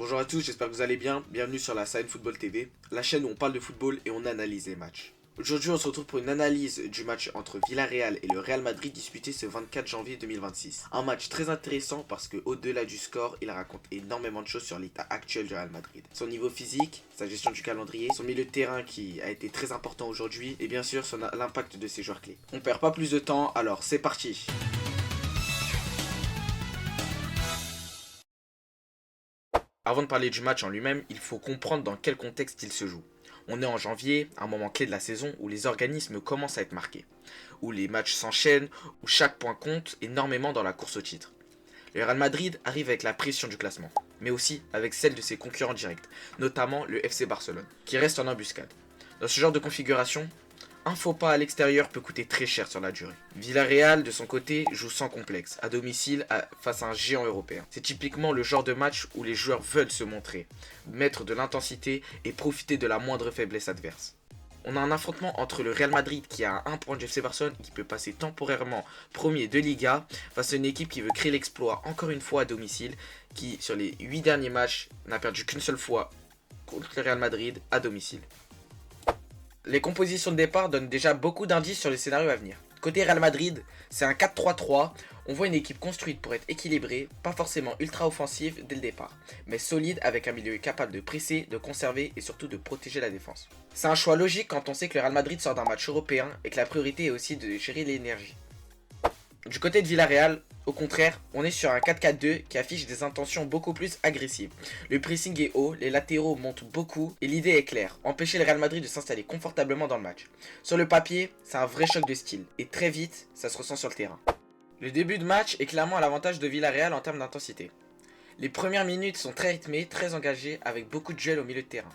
Bonjour à tous, j'espère que vous allez bien. Bienvenue sur la Science Football TV, la chaîne où on parle de football et on analyse les matchs. Aujourd'hui, on se retrouve pour une analyse du match entre Villarreal et le Real Madrid disputé ce 24 janvier 2026. Un match très intéressant parce que au-delà du score, il raconte énormément de choses sur l'état actuel du Real Madrid. Son niveau physique, sa gestion du calendrier, son milieu de terrain qui a été très important aujourd'hui et bien sûr l'impact de ses joueurs clés. On perd pas plus de temps, alors c'est parti. Avant de parler du match en lui-même, il faut comprendre dans quel contexte il se joue. On est en janvier, un moment clé de la saison où les organismes commencent à être marqués, où les matchs s'enchaînent, où chaque point compte énormément dans la course au titre. Le Real Madrid arrive avec la pression du classement, mais aussi avec celle de ses concurrents directs, notamment le FC Barcelone, qui reste en embuscade. Dans ce genre de configuration, un faux pas à l'extérieur peut coûter très cher sur la durée. Villarreal, de son côté, joue sans complexe, à domicile face à un géant européen. C'est typiquement le genre de match où les joueurs veulent se montrer, mettre de l'intensité et profiter de la moindre faiblesse adverse. On a un affrontement entre le Real Madrid qui a un point du FC Barcelone et qui peut passer temporairement premier de Liga face à une équipe qui veut créer l'exploit encore une fois à domicile, qui sur les 8 derniers matchs n'a perdu qu'une seule fois contre le Real Madrid à domicile. Les compositions de départ donnent déjà beaucoup d'indices sur les scénarios à venir. Côté Real Madrid, c'est un 4-3-3. On voit une équipe construite pour être équilibrée, pas forcément ultra offensive dès le départ, mais solide avec un milieu capable de presser, de conserver et surtout de protéger la défense. C'est un choix logique quand on sait que le Real Madrid sort d'un match européen et que la priorité est aussi de gérer l'énergie. Du côté de Villarreal, au contraire, on est sur un 4-4-2 qui affiche des intentions beaucoup plus agressives. Le pressing est haut, les latéraux montent beaucoup et l'idée est claire, empêcher le Real Madrid de s'installer confortablement dans le match. Sur le papier, c'est un vrai choc de style et très vite, ça se ressent sur le terrain. Le début de match est clairement à l'avantage de Villarreal en termes d'intensité. Les premières minutes sont très rythmées, très engagées avec beaucoup de duels au milieu de terrain.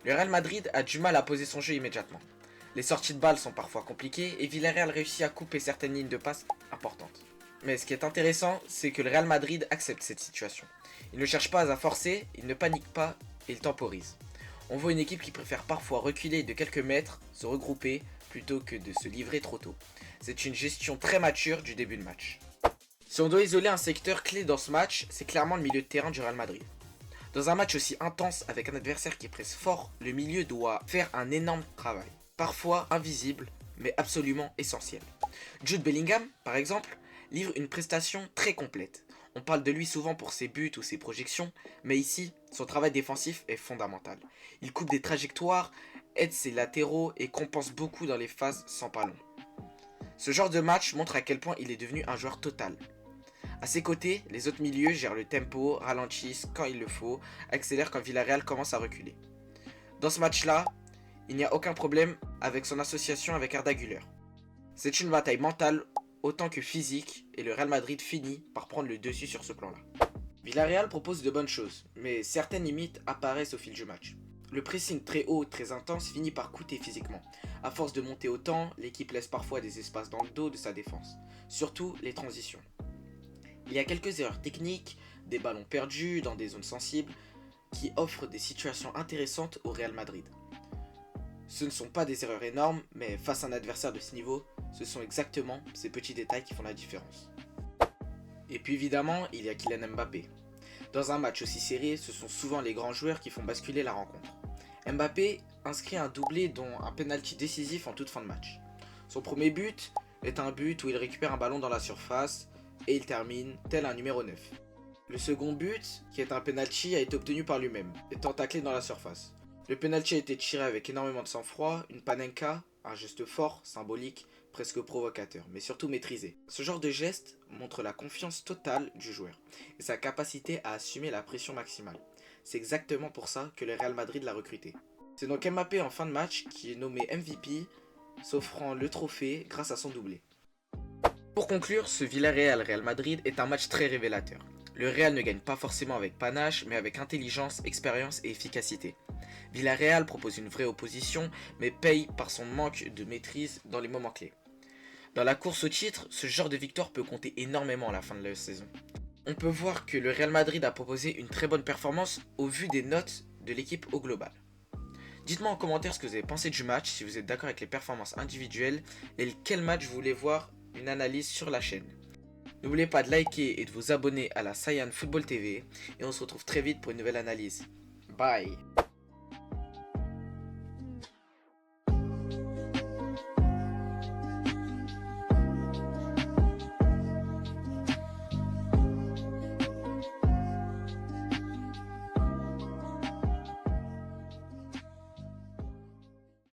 Le Real Madrid a du mal à poser son jeu immédiatement. Les sorties de balles sont parfois compliquées et Villarreal réussit à couper certaines lignes de passe importantes. Mais ce qui est intéressant, c'est que le Real Madrid accepte cette situation. Il ne cherche pas à forcer, il ne panique pas et il temporise. On voit une équipe qui préfère parfois reculer de quelques mètres, se regrouper, plutôt que de se livrer trop tôt. C'est une gestion très mature du début de match. Si on doit isoler un secteur clé dans ce match, c'est clairement le milieu de terrain du Real Madrid. Dans un match aussi intense avec un adversaire qui presse fort, le milieu doit faire un énorme travail. Parfois invisible, mais absolument essentiel. Jude Bellingham, par exemple, livre une prestation très complète. On parle de lui souvent pour ses buts ou ses projections, mais ici, son travail défensif est fondamental. Il coupe des trajectoires, aide ses latéraux et compense beaucoup dans les phases sans ballon. Ce genre de match montre à quel point il est devenu un joueur total. A ses côtés, les autres milieux gèrent le tempo, ralentissent quand il le faut, accélèrent quand Villarreal commence à reculer. Dans ce match-là, il n'y a aucun problème avec son association avec Arda Güler. C'est une bataille mentale autant que physique et le Real Madrid finit par prendre le dessus sur ce plan-là. Villarreal propose de bonnes choses, mais certaines limites apparaissent au fil du match. Le pressing très haut, très intense finit par coûter physiquement. À force de monter autant, l'équipe laisse parfois des espaces dans le dos de sa défense, surtout les transitions. Il y a quelques erreurs techniques, des ballons perdus dans des zones sensibles, qui offrent des situations intéressantes au Real Madrid. Ce ne sont pas des erreurs énormes, mais face à un adversaire de ce niveau, ce sont exactement ces petits détails qui font la différence. Et puis évidemment, il y a Kylian Mbappé. Dans un match aussi serré, ce sont souvent les grands joueurs qui font basculer la rencontre. Mbappé inscrit un doublé dont un penalty décisif en toute fin de match. Son premier but est un but où il récupère un ballon dans la surface et il termine tel un numéro 9. Le second but, qui est un penalty, a été obtenu par lui-même, étant taclé dans la surface. Le penalty a été tiré avec énormément de sang-froid, une panenka, un geste fort, symbolique, presque provocateur, mais surtout maîtrisé. Ce genre de geste montre la confiance totale du joueur et sa capacité à assumer la pression maximale. C'est exactement pour ça que le Real Madrid l'a recruté. C'est donc Mbappé en fin de match qui est nommé MVP, s'offrant le trophée grâce à son doublé. Pour conclure, ce Villarreal-Real Madrid est un match très révélateur. Le Real ne gagne pas forcément avec panache, mais avec intelligence, expérience et efficacité. Villarreal propose une vraie opposition, mais paye par son manque de maîtrise dans les moments clés. Dans la course au titre, ce genre de victoire peut compter énormément à la fin de la saison. On peut voir que le Real Madrid a proposé une très bonne performance au vu des notes de l'équipe au global. Dites-moi en commentaire ce que vous avez pensé du match, si vous êtes d'accord avec les performances individuelles, et quel match vous voulez voir une analyse sur la chaîne. N'oubliez pas de liker et de vous abonner à la Saiyan Football TV et on se retrouve très vite pour une nouvelle analyse. Bye.